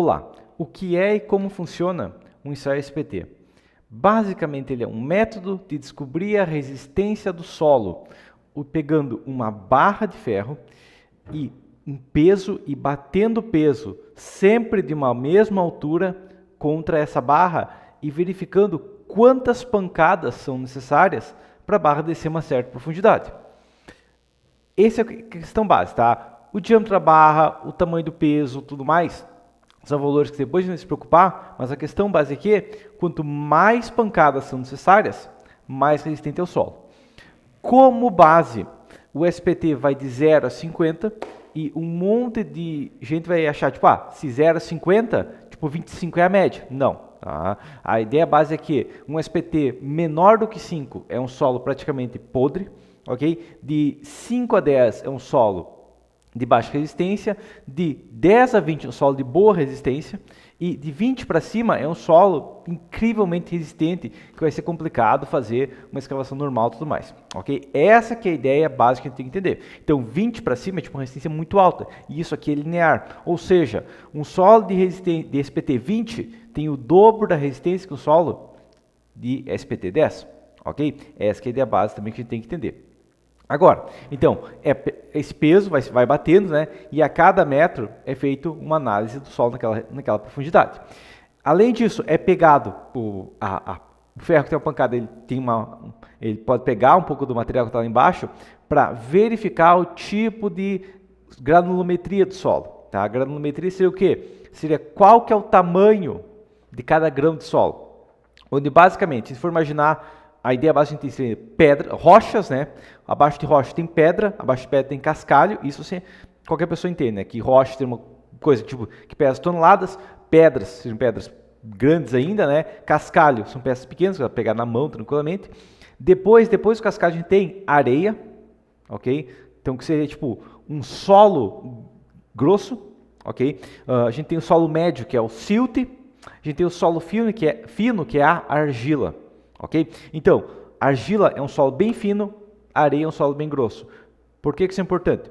Olá, o que é e como funciona um ensaio SPT? Basicamente, ele é um método de descobrir a resistência do solo, pegando uma barra de ferro e um peso e batendo o peso sempre de uma mesma altura contra essa barra e verificando quantas pancadas são necessárias para a barra descer uma certa profundidade. Essa é a questão base, tá? O diâmetro da barra, o tamanho do peso, tudo mais, são valores que depois a gente vai se preocupar, mas a questão base aqui é quanto mais pancadas são necessárias, mais resistente é o solo. Como base, o SPT vai de 0 a 50 e um monte de gente vai achar, tipo, se 0 a 50, tipo 25 é a média. Não. Tá? A ideia base é que um SPT menor do que 5 é um solo praticamente podre, ok? De 5 a 10 é um solo de baixa resistência, de 10 a 20 é um solo de boa resistência e de 20 para cima é um solo incrivelmente resistente que vai ser complicado fazer uma escavação normal e tudo mais, ok? Essa que é a ideia básica que a gente tem que entender. Então 20 para cima é tipo uma resistência muito alta e isso aqui é linear, ou seja, um solo de SPT 20 tem o dobro da resistência que o solo de SPT 10, ok? Essa que é a ideia básica também que a gente tem que entender. Agora, então, esse peso vai batendo, né? E a cada metro é feito uma análise do solo naquela profundidade. Além disso, é pegado o ferro que tem uma pancada, ele pode pegar um pouco do material que está lá embaixo para verificar o tipo de granulometria do solo. Tá? A granulometria seria o quê? Seria qual que é o tamanho de cada grão de solo. Onde basicamente, se for imaginar, a ideia básica tem que ser pedra, rochas, né? Abaixo de rocha tem pedra, abaixo de pedra tem cascalho. Isso qualquer pessoa entende, né? Que rocha tem uma coisa tipo que pesa toneladas, pedras sejam pedras grandes ainda, né? Cascalho são peças pequenas que dá para pegar na mão tranquilamente. Depois do cascalho a gente tem areia, ok? Então que seria tipo um solo grosso, ok? A gente tem o solo médio que é o silt, a gente tem o solo fino que é a argila. Ok? Então, argila é um solo bem fino, areia é um solo bem grosso. Por que isso é importante?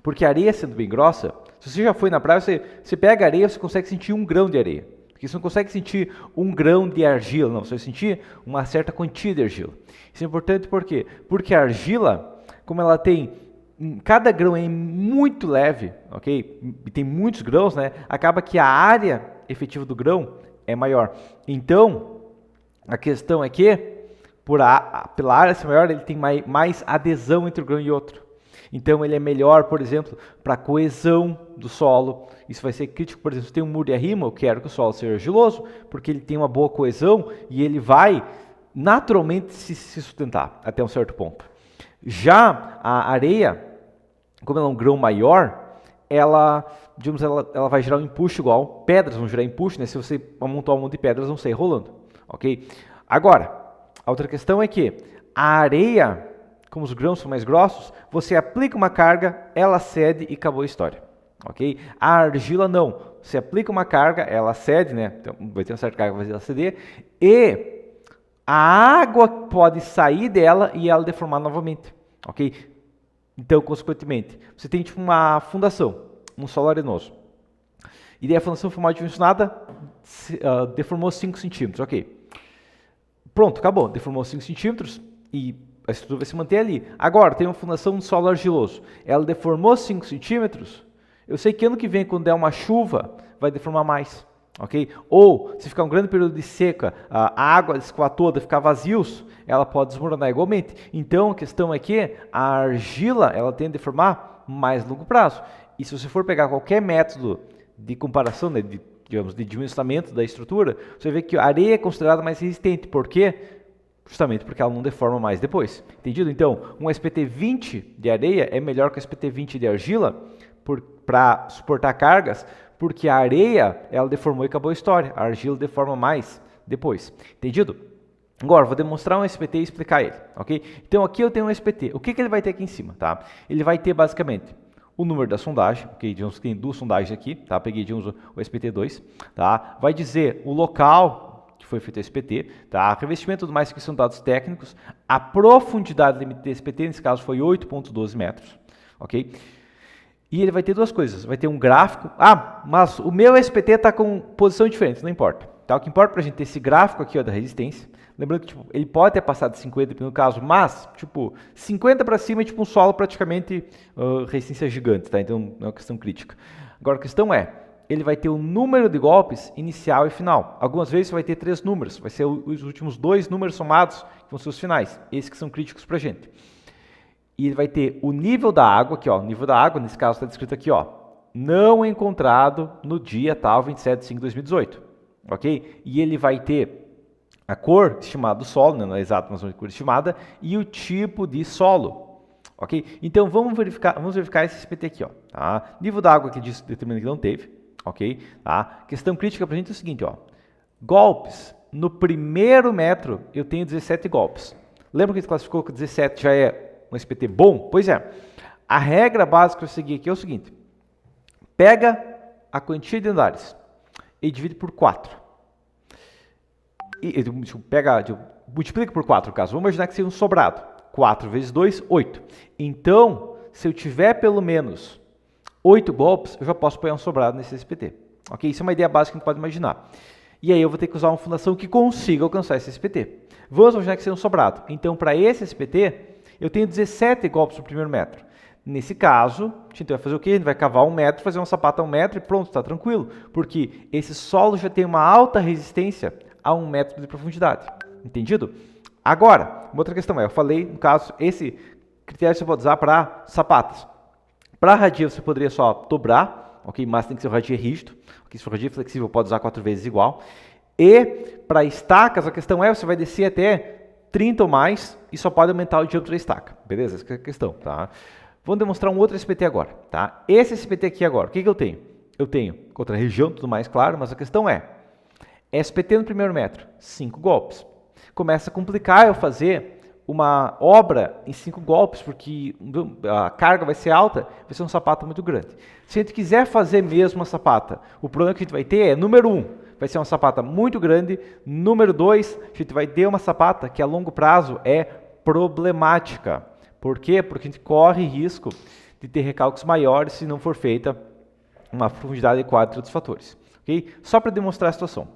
Porque a areia sendo bem grossa, se você já foi na praia, você pega a areia, você consegue sentir 1 grão de areia. Porque você não consegue sentir 1 grão de argila, não, você vai sentir uma certa quantia de argila. Isso é importante por quê? Porque a argila, como ela tem, cada grão é muito leve, ok? E tem muitos grãos, né? Acaba que a área efetiva do grão é maior. Então, a questão é que, pela área ser maior, ele tem mais adesão entre um grão e outro. Então, ele é melhor, por exemplo, para a coesão do solo. Isso vai ser crítico, por exemplo, se tem um muro de arrimo, eu quero que o solo seja argiloso, porque ele tem uma boa coesão e ele vai naturalmente se sustentar até um certo ponto. Já a areia, como ela é um grão maior, ela vai gerar um empuxo igual. Pedras vão gerar empuxo, né? Se você amontoar um monte de pedras, vão sair rolando. Ok? Agora, a outra questão é que a areia, como os grãos são mais grossos, você aplica uma carga, ela cede e acabou a história. Ok? A argila não. Você aplica uma carga, ela cede, né? Então, vai ter uma certa carga que vai fazer ela ceder, e a água pode sair dela e ela deformar novamente. Ok? Então, consequentemente, você tem tipo uma fundação, um solo arenoso. E daí a fundação foi mal dimensionada, deformou 5 centímetros. Ok. Pronto, acabou. Deformou 5 centímetros e a estrutura vai se manter ali. Agora, tem uma fundação de solo argiloso. Ela deformou 5 centímetros. Eu sei que ano que vem, quando der uma chuva, vai deformar mais. Ok? Ou, se ficar um grande período de seca, a água escoar toda, ficar vazios, ela pode desmoronar igualmente. Então, a questão é que a argila, ela tende a deformar mais longo prazo. E se você for pegar qualquer método de comparação, né, de dimensionamento da estrutura, você vê que a areia é considerada mais resistente. Por quê? Justamente porque ela não deforma mais depois. Entendido? Então, um SPT 20 de areia é melhor que o SPT 20 de argila para suportar cargas, porque a areia, ela deformou e acabou a história. A argila deforma mais depois. Entendido? Agora, vou demonstrar um SPT e explicar ele. Ok? Então, aqui eu tenho um SPT. O que ele vai ter aqui em cima? Tá? Ele vai ter, basicamente, o número da sondagem, ok? Digamos que tem 2 sondagens aqui, tá? Peguei de o SPT2, tá? Vai dizer o local que foi feito o SPT, tá? Revestimento e tudo mais que são dados técnicos. A profundidade limite do SPT, nesse caso, foi 8,12 metros, ok? E ele vai ter duas coisas, vai ter um gráfico, mas o meu SPT está com posição diferente, não importa. Tá? O que importa para a gente ter esse gráfico aqui ó, da resistência, lembrando que tipo, ele pode ter passado de 50 no caso, mas tipo 50 para cima é tipo um solo praticamente resistência gigante, tá? Então não é uma questão crítica. Agora a questão é, ele vai ter o número de golpes inicial e final. Algumas vezes vai ter 3 números, vai ser os últimos 2 números somados que vão ser os finais, esses que são críticos para a gente. E ele vai ter o nível da água, aqui ó, o nível da água, nesse caso está descrito aqui ó, não encontrado no dia tal 27 de 5 de 2018, ok? E ele vai ter a cor estimada do solo, né, não é exato, mas a cor estimada, e o tipo de solo, ok? Então vamos verificar esse SPT aqui ó, tá? Nível da água que diz, determina que não teve, ok? Tá? Questão crítica para a gente é o seguinte ó, golpes, no primeiro metro eu tenho 17 golpes, lembra que a gente classificou que 17 já é um SPT bom? Pois é. A regra básica que eu segui aqui é o seguinte. Pega a quantia de andares e divide por 4. Multiplica por 4 no caso. Vamos imaginar que seja um sobrado. 4 vezes 2, 8. Então, se eu tiver pelo menos 8 golpes, eu já posso pôr um sobrado nesse SPT. Ok? Isso é uma ideia básica que a gente pode imaginar. E aí eu vou ter que usar uma fundação que consiga alcançar esse SPT. Vamos imaginar que seja um sobrado. Então, para esse SPT, eu tenho 17 golpes no primeiro metro. Nesse caso, a gente vai fazer o quê? A gente vai cavar 1 metro, fazer uma sapata a 1 metro e pronto, está tranquilo. Porque esse solo já tem uma alta resistência a 1 metro de profundidade. Entendido? Agora, uma outra questão é, eu falei, no caso, esse critério você pode usar para sapatas. Para radia você poderia só dobrar, ok? Mas tem que ser o radia rígido. Okay? Se for radia flexível, pode usar 4 vezes igual. E para estacas, a questão é, você vai descer até 30 ou mais e só pode aumentar o diâmetro da estaca. Beleza? Essa é a questão, tá? Vamos demonstrar um outro SPT agora, tá? Esse SPT aqui agora, o que eu tenho? Eu tenho contra a região, tudo mais claro, mas a questão é, SPT no primeiro metro, 5 golpes. Começa a complicar eu fazer uma obra em 5 golpes, porque a carga vai ser alta, vai ser um sapato muito grande. Se a gente quiser fazer mesmo uma sapata, o problema que a gente vai ter é, número 1, vai ser uma sapata muito grande. Número 2, a gente vai ter uma sapata que a longo prazo é problemática. Por quê? Porque a gente corre risco de ter recalques maiores se não for feita uma profundidade adequada entre outros fatores. Okay? Só para demonstrar a situação.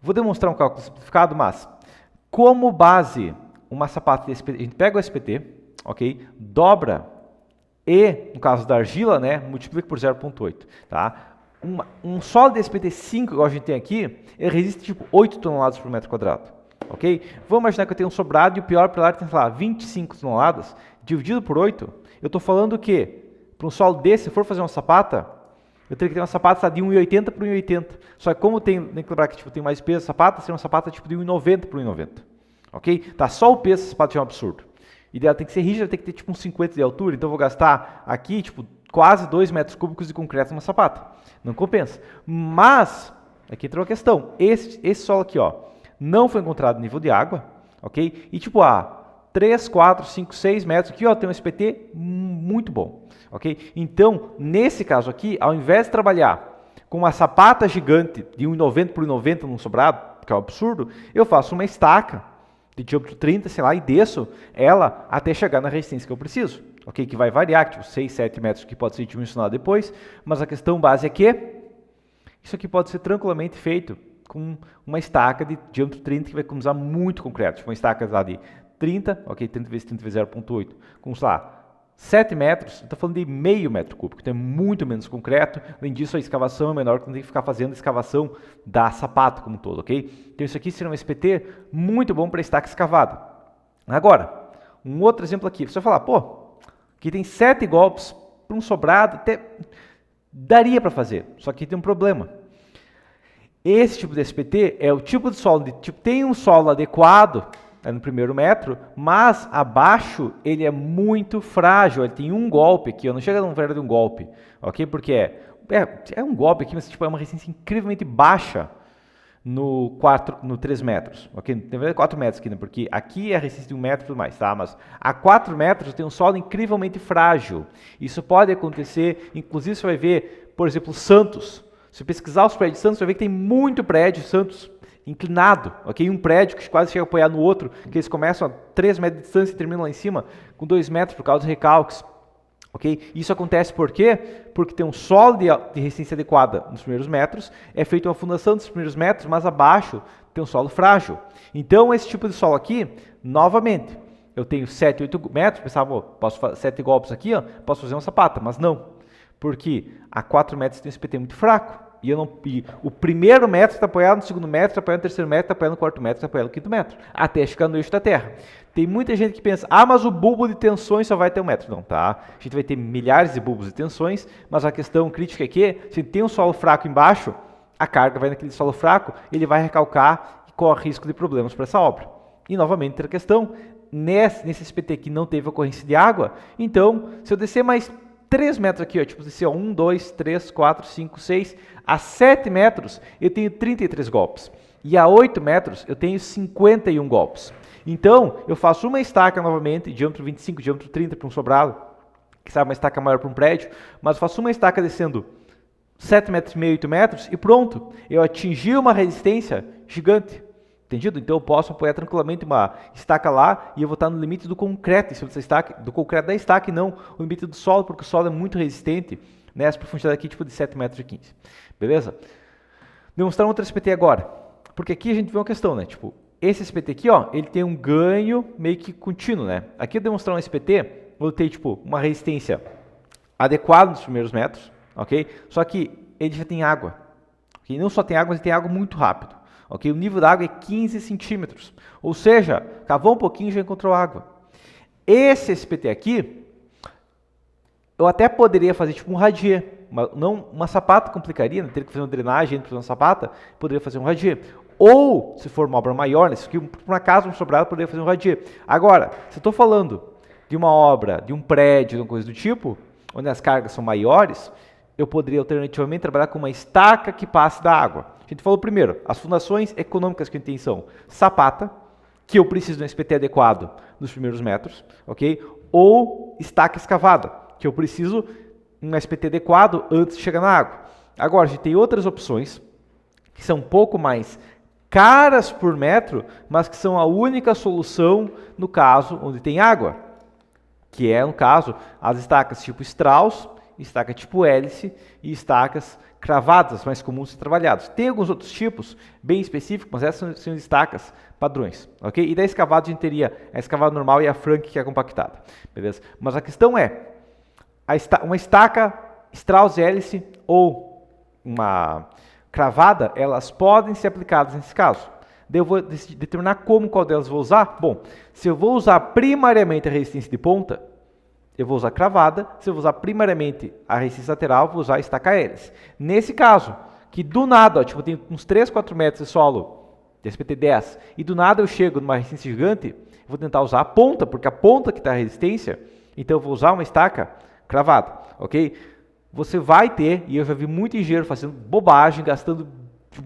Vou demonstrar um cálculo simplificado, mas como base, uma sapata de SPT, a gente pega o SPT, ok? Dobra e, no caso da argila, né, multiplica por 0,8. Tá? Um solo de SPT5, igual a gente tem aqui, ele resiste tipo 8 toneladas por metro quadrado. Ok? Vamos imaginar que eu tenho um sobrado e o pior pilar tem, sei lá, 25 toneladas, dividido por 8. Eu estou falando que, para um solo desse, se eu for fazer uma sapata, eu teria que ter uma sapata de 1,80 por 1,80. Só que como tem que lembrar que tipo, tem mais peso a sapata, seria uma sapata tipo de 1,90 por 1,90. Ok? Tá, só o peso dessa sapata já é um absurdo. E ela tem que ser rígida, tem que ter tipo uns 50 de altura, então eu vou gastar aqui tipo quase 2 metros cúbicos de concreto numa sapata. Não compensa. Mas, aqui entrou a questão, esse solo aqui ó, não foi encontrado nível de água, ok? E tipo, 3, 4, 5, 6 metros aqui ó, tem um SPT muito bom, ok? Então, nesse caso aqui, ao invés de trabalhar com uma sapata gigante de 1,90 por 1,90 num sobrado, que é um absurdo, eu faço uma estaca de diâmetro 30, sei lá, e desço ela até chegar na resistência que eu preciso. Ok, que vai variar, tipo 6, 7 metros, que pode ser dimensionado depois, mas a questão base é que isso aqui pode ser tranquilamente feito com uma estaca de diâmetro 30, que vai usar muito concreto, tipo uma estaca lá de 30, ok, 30 vezes 30 vezes 0,8, com, sei lá, 7 metros, estou falando de meio metro cúbico, então é muito menos concreto. Além disso, a escavação é menor, que não tem que ficar fazendo a escavação da sapata como um todo, ok? Então isso aqui seria um SPT muito bom para estaca escavada. Agora, um outro exemplo aqui, você vai falar, pô, aqui tem 7 golpes para um sobrado, até daria para fazer, só que tem um problema. Esse tipo de SPT é o tipo de solo, tem um solo adequado, no primeiro metro, mas abaixo ele é muito frágil, ele tem um golpe aqui, não chega a um verdadeiro de um golpe, ok? Porque é um golpe aqui, mas tipo, é uma resistência incrivelmente baixa no 3 metros, ok? Tem verdade 4 metros aqui, né? Porque aqui é a resistência de 1 metro e tudo mais, tá? Mas a 4 metros tem um solo incrivelmente frágil. Isso pode acontecer, inclusive você vai ver, por exemplo, Santos. Se pesquisar os prédios de Santos, você vai ver que tem muito prédio de Santos inclinado, ok? Um prédio que quase chega a apoiar no outro, que eles começam a 3 metros de distância e terminam lá em cima com 2 metros por causa dos recalques. Ok? Isso acontece por quê? Porque tem um solo de resistência adequada nos primeiros metros, é feita uma fundação dos primeiros metros, mas abaixo tem um solo frágil. Então, esse tipo de solo aqui, novamente, eu tenho 7, 8 metros, pensava, posso fazer 7 golpes aqui, ó, posso fazer uma sapata, mas não. Porque a 4 metros tem um SPT muito fraco. E o primeiro metro está apoiado no segundo metro, está apoiado no terceiro metro, está apoiado no quarto metro, está apoiado no quinto metro, até chegar no eixo da Terra. Tem muita gente que pensa, mas o bulbo de tensões só vai ter 1 metro. Não, tá? A gente vai ter milhares de bulbos de tensões, mas a questão crítica é que, se tem um solo fraco embaixo, a carga vai naquele solo fraco, ele vai recalcar e corre risco de problemas para essa obra. E, novamente, outra questão, nesse SPT que não teve ocorrência de água, então, se eu descer mais 3 metros aqui, ó, tipo assim, 1, 2, 3, 4, 5, 6, a 7 metros eu tenho 33 golpes. E a 8 metros eu tenho 51 golpes. Então, eu faço uma estaca novamente, diâmetro 25, diâmetro 30 para um sobrado, que sabe uma estaca maior para um prédio, mas eu faço uma estaca descendo 7 metros e meio, 8 metros e pronto, eu atingi uma resistência gigante. Entendido? Então eu posso apoiar tranquilamente uma estaca lá e eu vou estar no limite do concreto, em cima dessa estaca, do concreto da estaca e não o limite do solo, porque o solo é muito resistente nessa profundidade aqui, tipo de 7 metros e 15. Beleza? Demonstrar um outro SPT agora. Porque aqui a gente vê uma questão, né? Tipo, esse SPT aqui, ó, ele tem um ganho meio que contínuo, né? Aqui eu demonstrar um SPT, eu tenho, tipo, uma resistência adequada nos primeiros metros, ok? Só que ele já tem água. Okay? Não só tem água, mas ele tem água muito rápido. Okay? O nível da água é 15 centímetros. Ou seja, cavou um pouquinho e já encontrou água. Esse SPT aqui, eu até poderia fazer tipo um radier. Não uma sapata complicaria, né? Teria que fazer uma drenagem para fazer uma sapata, poderia fazer um radier. Ou, se for uma obra maior, né? Aqui, por uma casa, um sobrado, poderia fazer um radier. Agora, se eu estou falando de uma obra, de um prédio, de uma coisa do tipo, onde as cargas são maiores, eu poderia alternativamente trabalhar com uma estaca que passe da água. A gente falou primeiro, as fundações econômicas que a gente tem são sapata, que eu preciso de um SPT adequado nos primeiros metros, ok? Ou estaca escavada, que eu preciso de um SPT adequado antes de chegar na água. Agora, a gente tem outras opções que são um pouco mais caras por metro, mas que são a única solução no caso onde tem água, que é, no caso, as estacas tipo Strauss, estaca tipo hélice e estacas cravadas, mais comuns de ser trabalhados. Tem alguns outros tipos bem específicos, mas essas são estacas padrões, ok? E da escavada a gente teria a escavada normal e a Frank, que é compactada, beleza? Mas a questão é, uma estaca Strauss hélice ou uma cravada, elas podem ser aplicadas nesse caso. Daí eu vou determinar qual delas vou usar. Bom, se eu vou usar primariamente a resistência de ponta, eu vou usar cravada. Se eu vou usar primariamente a resistência lateral, eu vou usar a estaca hélice. Nesse caso, que do nada, ó, tipo, eu tenho uns 3, 4 metros de solo de SPT 10, e do nada eu chego numa resistência gigante, eu vou tentar usar a ponta, porque a ponta que está a resistência, então eu vou usar uma estaca cravada, ok? Você vai ter, e eu já vi muito engenheiro fazendo bobagem, gastando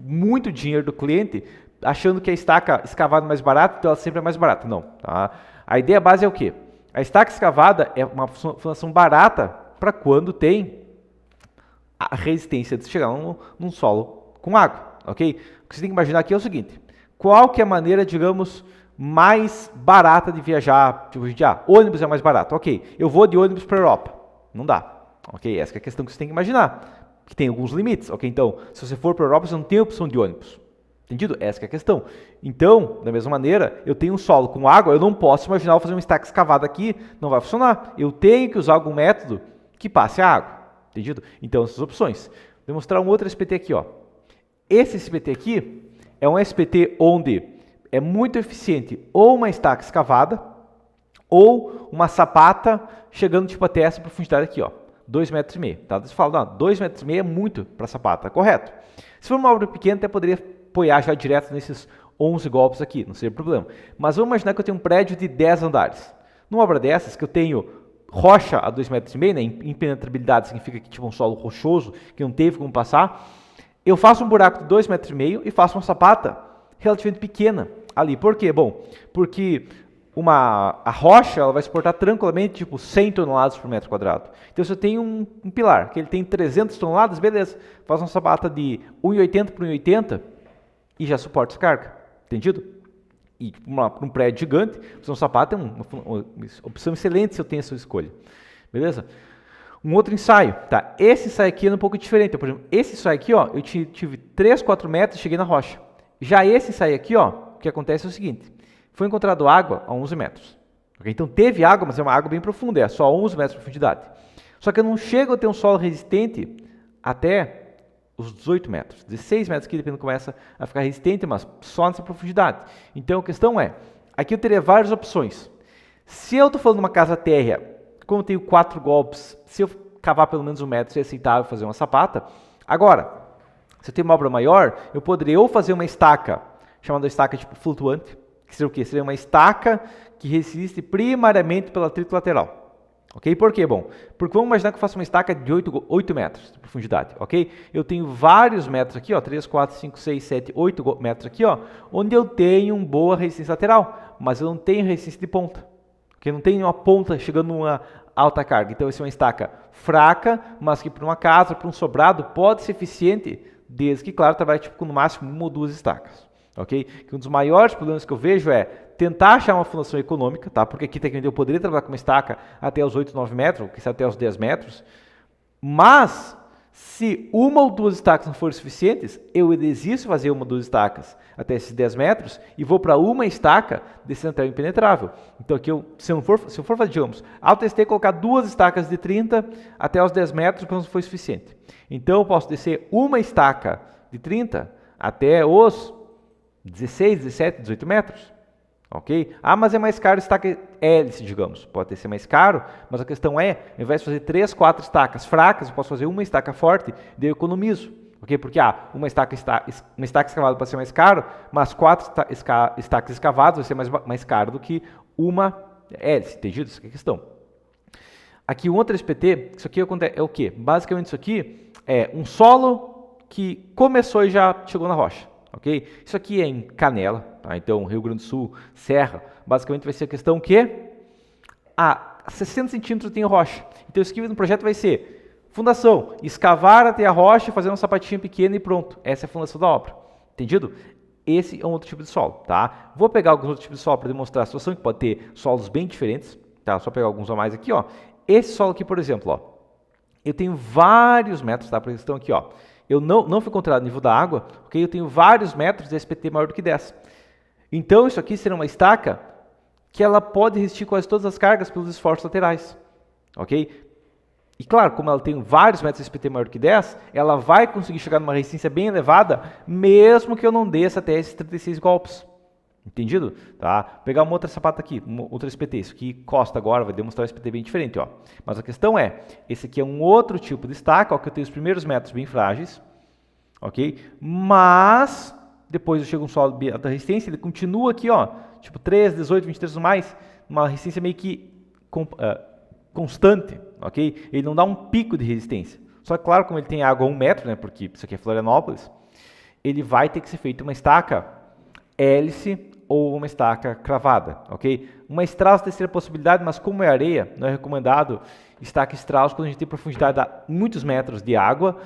muito dinheiro do cliente, achando que a estaca escavada é mais barata, então ela sempre é mais barata. Não, tá? A ideia base é o quê? A estaca escavada é uma fundação barata para quando tem a resistência de chegar num solo com água, ok? O que você tem que imaginar aqui é o seguinte, qual que é a maneira, digamos, mais barata de viajar? Tipo, ônibus é mais barato, ok, eu vou de ônibus para a Europa, não dá, ok? Essa é a questão que você tem que imaginar, que tem alguns limites, ok? Então, se você for para a Europa, você não tem opção de ônibus. Entendido? Essa é a questão. Então, da mesma maneira, eu tenho um solo com água, eu não posso imaginar eu fazer uma estaca escavada aqui, não vai funcionar. Eu tenho que usar algum método que passe a água. Entendido? Então, essas opções. Vou demonstrar um outro SPT aqui, ó. Esse SPT aqui é um SPT onde é muito eficiente ou uma estaca escavada ou uma sapata chegando tipo até essa profundidade aqui, ó. 2,5 metros. Tá? Você fala, não, 2,5 metros é muito para sapata, correto? Se for uma obra pequena, até poderia apoiar já direto nesses 11 golpes aqui, não seria problema. Mas vamos imaginar que eu tenho um prédio de 10 andares. Numa obra dessas, que eu tenho rocha a 2,5 metros, né? Impenetrabilidade significa que tipo um solo rochoso, que não teve como passar, eu faço um buraco de 2,5 metros e faço uma sapata relativamente pequena ali. Por quê? Bom, porque a rocha ela vai suportar tranquilamente tipo 100 toneladas por metro quadrado. Então, se eu tenho um pilar que ele tem 300 toneladas, beleza, faz uma sapata de 1,80 por 1,80 e já suporta essa carga, entendido? E para um prédio gigante, fazer um sapato é uma opção excelente se eu tenho essa escolha, beleza? Um outro ensaio, tá? Esse ensaio aqui é um pouco diferente. Por exemplo, esse ensaio aqui, ó, eu tive 3, 4 metros e cheguei na rocha. Já esse ensaio aqui, ó, o que acontece é o seguinte. Foi encontrado água a 11 metros. Okay? Então teve água, mas é uma água bem profunda, é só 11 metros de profundidade. Só que eu não chego a ter um solo resistente até os 18 metros. 16 metros aqui, dependendo, começa a ficar resistente, mas só nessa profundidade. Então a questão é, aqui eu teria várias opções. Se eu estou falando de uma casa térrea, como eu tenho 4 golpes, se eu cavar pelo menos 1 metro, seria aceitável fazer uma sapata. Agora, se eu tenho uma obra maior, eu poderia ou fazer uma estaca, chamada estaca tipo flutuante, que seria o quê? Seria uma estaca que resiste primariamente pelo atrito lateral. Ok? Por quê? Bom, porque vamos imaginar que eu faço uma estaca de 8 metros de profundidade, ok? Eu tenho vários metros aqui, ó, 3, 4, 5, 6, 7, 8 metros aqui, ó, onde eu tenho uma boa resistência lateral, mas eu não tenho resistência de ponta. Okay? Não tenho uma ponta chegando numa alta carga. Então, essa é uma estaca fraca, mas que para uma casa, para um sobrado, pode ser eficiente, desde que, claro, trabalhe tipo, com no máximo 1 ou 2 estacas. Okay? Que um dos maiores problemas que eu vejo é tentar achar uma fundação econômica, tá? Porque aqui tecnicamente eu poderia trabalhar com uma estaca até os 8, 9 metros, que até os 10 metros, mas se 1 ou 2 estacas não forem suficientes, eu desisto fazer 1 ou 2 estacas até esses 10 metros e vou para uma estaca descendo até o impenetrável. Então aqui, se eu for fazer, digamos, eu testei colocar 2 estacas de 30 até os 10 metros, mas não foi suficiente. Então eu posso descer uma estaca de 30 até os 16, 17, 18 metros. Ok? Ah, mas é mais caro estaca hélice, digamos. Pode ser mais caro, mas a questão é, ao invés de fazer 3, 4 estacas fracas, eu posso fazer uma estaca forte, daí eu economizo. Ok? Porque uma estaca escavada pode ser mais caro, mas 4 estacas escavadas vai ser mais caro do que uma hélice. Entendido? Essa é a questão. Aqui um outro SPT, isso aqui é o quê? Basicamente isso aqui é um solo que começou e já chegou na rocha. Okay? Isso aqui é em Canela, tá? Então Rio Grande do Sul, Serra, basicamente vai ser a questão que a 60 centímetros tem rocha. Então isso aqui no projeto vai ser fundação, escavar até a rocha, fazer uma sapatinha pequena e pronto. Essa é a fundação da obra. Entendido? Esse é um outro tipo de solo, tá? Vou pegar alguns outros tipos de solo para demonstrar a situação, que pode ter solos bem diferentes, tá? Só pegar alguns a mais aqui, ó. Esse solo aqui, por exemplo, ó, eu tenho vários metros, tá? Por questão aqui, ó. Eu não fui encontrado no nível da água, porque eu tenho vários metros de SPT maior do que 10. Então, isso aqui será uma estaca que ela pode resistir quase todas as cargas pelos esforços laterais. Ok? E claro, como ela tem vários metros de SPT maior do que 10, ela vai conseguir chegar numa resistência bem elevada, mesmo que eu não desça até esses 36 golpes. Entendido? Tá? Vou pegar uma outra sapata aqui, outra SPT. Isso aqui Costa agora vai demonstrar um SPT bem diferente. Ó. Mas a questão é, esse aqui é um outro tipo de estaca, ó, que eu tenho os primeiros metros bem frágeis, ok? Mas depois eu chego um solo de alta resistência, ele continua aqui, ó, tipo 3, 18, 23 ou mais, uma resistência meio que constante, ok? Ele não dá um pico de resistência. Só que claro, como ele tem água a 1 metro, né, porque isso aqui é Florianópolis, ele vai ter que ser feito uma estaca hélice ou uma estaca cravada, ok? Uma Strauss terceira possibilidade, mas como é areia, não é recomendado estaca Strauss quando a gente tem profundidade a muitos metros de água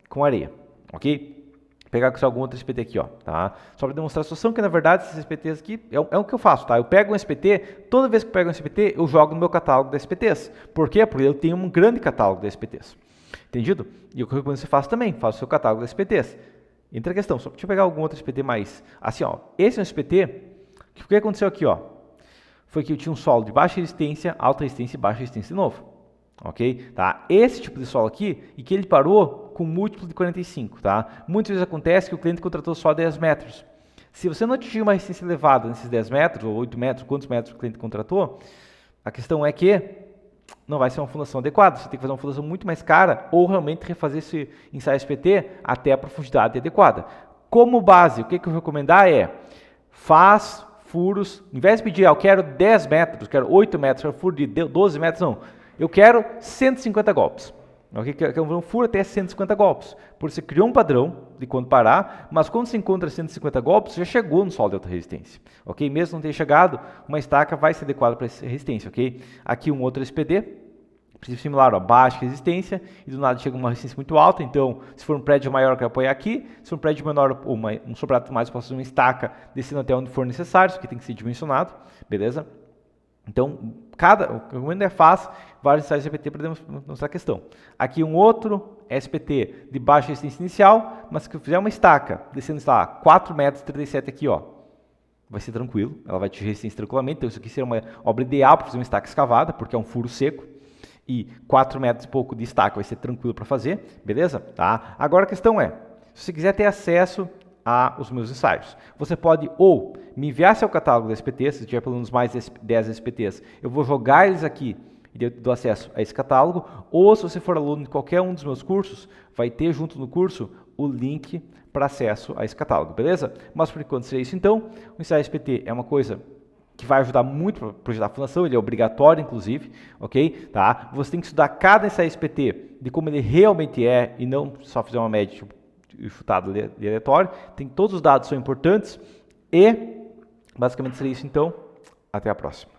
com areia, ok? Vou pegar aqui algum outro SPT aqui, ó, tá? Só para demonstrar a situação que na verdade esses SPTs aqui é o que eu faço, tá? Eu pego um SPT, toda vez que eu pego um SPT, eu jogo no meu catálogo de SPTs. Por quê? Porque eu tenho um grande catálogo de SPTs. Entendido? E o que você faz também, faz o seu catálogo de SPTs. Entra a questão, só deixa eu pegar algum outro SPT mais, assim, ó, esse é um SPT, o que aconteceu aqui, ó, foi que eu tinha um solo de baixa resistência, alta resistência e baixa resistência de novo, ok? Tá? Esse tipo de solo aqui, e que ele parou com múltiplo de 45, tá? Muitas vezes acontece que o cliente contratou só 10 metros. Se você não atingir uma resistência elevada nesses 10 metros, ou 8 metros, quantos metros o cliente contratou, a questão é que não vai ser uma fundação adequada, você tem que fazer uma fundação muito mais cara ou realmente refazer esse ensaio SPT até a profundidade adequada. Como base, o que eu recomendar é, faz furos, em vez de pedir, eu quero 10 metros, quero 8 metros, quero furo de 12 metros, não, eu quero 150 golpes. Okay? Quero um furo até 150 golpes. Por você criou um padrão de quando parar, mas quando se encontra 150 golpes, já chegou no solo de alta resistência. Okay? Mesmo não ter chegado, uma estaca vai ser adequada para essa resistência. Okay? Aqui um outro SPD, princípio similar, ó, baixa resistência, e do nada chega uma resistência muito alta, então se for um prédio maior eu quero apoiar aqui, se for um prédio menor ou um sobrado mais, eu posso fazer uma estaca descendo até onde for necessário, isso aqui tem que ser dimensionado, beleza? Então, o que eu recomendo é faz vários ensaios SPT para demonstrar a questão. Aqui um outro SPT de baixa resistência inicial, mas que eu fizer uma estaca, descendo, sei lá, 4 metros 37 aqui, ó, vai ser tranquilo, ela vai atingir resistência tranquilamente, então isso aqui seria uma obra ideal para fazer uma estaca escavada, porque é um furo seco, e 4 metros e pouco de estaca vai ser tranquilo para fazer, beleza? Tá? Agora a questão é, se você quiser ter acesso aos meus ensaios, você pode ou me enviar seu catálogo de SPTs, se tiver pelo menos mais 10 SPTs, eu vou jogar eles aqui e eu dou acesso a esse catálogo, ou se você for aluno de qualquer um dos meus cursos, vai ter junto no curso o link para acesso a esse catálogo, beleza? Mas por enquanto seria isso então. O ensaio SPT é uma coisa que vai ajudar muito para projetar a fundação, ele é obrigatório inclusive, ok? Tá? Você tem que estudar cada ensaio SPT de como ele realmente é e não só fazer uma média tipo, chutado de aleatório. Todos os dados são importantes e basicamente seria isso então. Até a próxima.